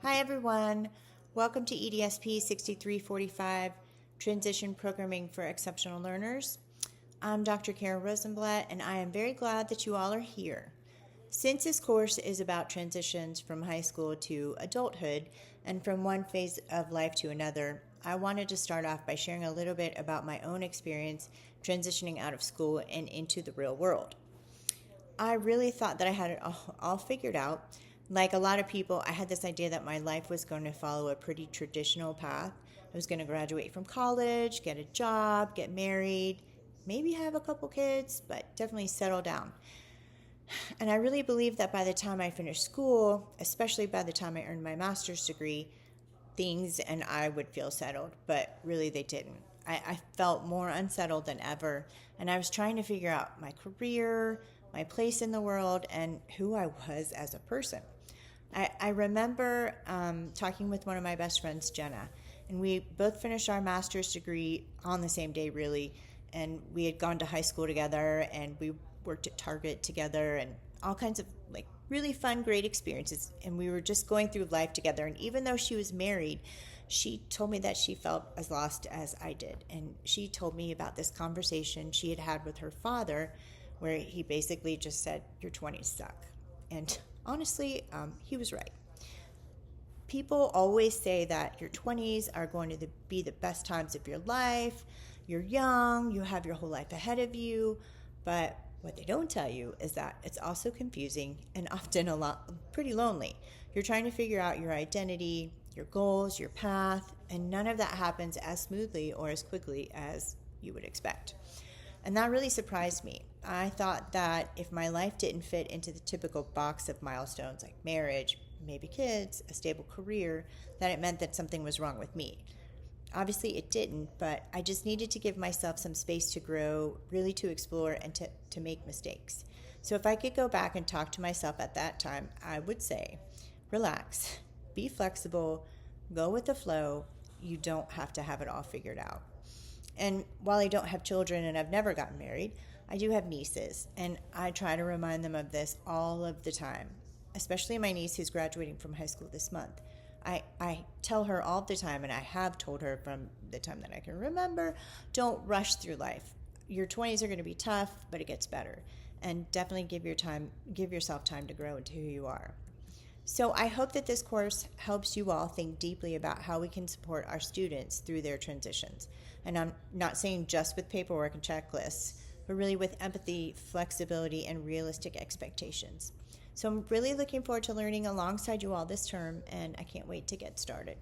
Hi everyone, welcome to EDSP 6345, Transition Programming for Exceptional Learners. I'm Dr. Karen Rosenblatt and I am very glad that you all are here. Since this course is about transitions from high school to adulthood and from one phase of life to another, I wanted to start off by sharing a little bit about my own experience transitioning out of school and into the real world. I really thought that I had it all figured out. Like a lot of people, I had this idea that my life was going to follow a pretty traditional path. I was going to graduate from college, get a job, get married, maybe have a couple kids, but definitely settle down. And I really believed that by the time I finished school, especially by the time I earned my master's degree, things and I would feel settled, but really they didn't. I felt more unsettled than ever, and I was trying to figure out my career, my place in the world, and who I was as a person. I remember talking with one of my best friends, Jenna, and we both finished our master's degree on the same day, really, and we had gone to high school together, and we worked at Target together, and all kinds of really fun, great experiences, and we were just going through life together. And even though she was married, she told me that she felt as lost as I did, and she told me about this conversation she had had with her father where he basically just said, "Your 20s suck." And honestly, he was right. People always say that your 20s are going to be the best times of your life. You're young, you have your whole life ahead of you, but what they don't tell you is that it's also confusing and often pretty lonely. You're trying to figure out your identity, your goals, your path, and none of that happens as smoothly or as quickly as you would expect. And that really surprised me. I thought that if my life didn't fit into the typical box of milestones like marriage, maybe kids, a stable career, that it meant that something was wrong with me. Obviously it didn't, but I just needed to give myself some space to grow, really to explore and to make mistakes. So if I could go back and talk to myself at that time, I would say, relax, be flexible, go with the flow. You don't have to have it all figured out. And while I don't have children and I've never gotten married, I do have nieces, and I try to remind them of this all of the time, especially my niece who's graduating from high school this month. I tell her all the time, and I have told her from the time that I can remember, don't rush through life. Your 20s are going to be tough, but it gets better. And definitely give yourself time to grow into who you are. So I hope that this course helps you all think deeply about how we can support our students through their transitions. And I'm not saying just with paperwork and checklists, but really with empathy, flexibility, and realistic expectations. So I'm really looking forward to learning alongside you all this term, and I can't wait to get started.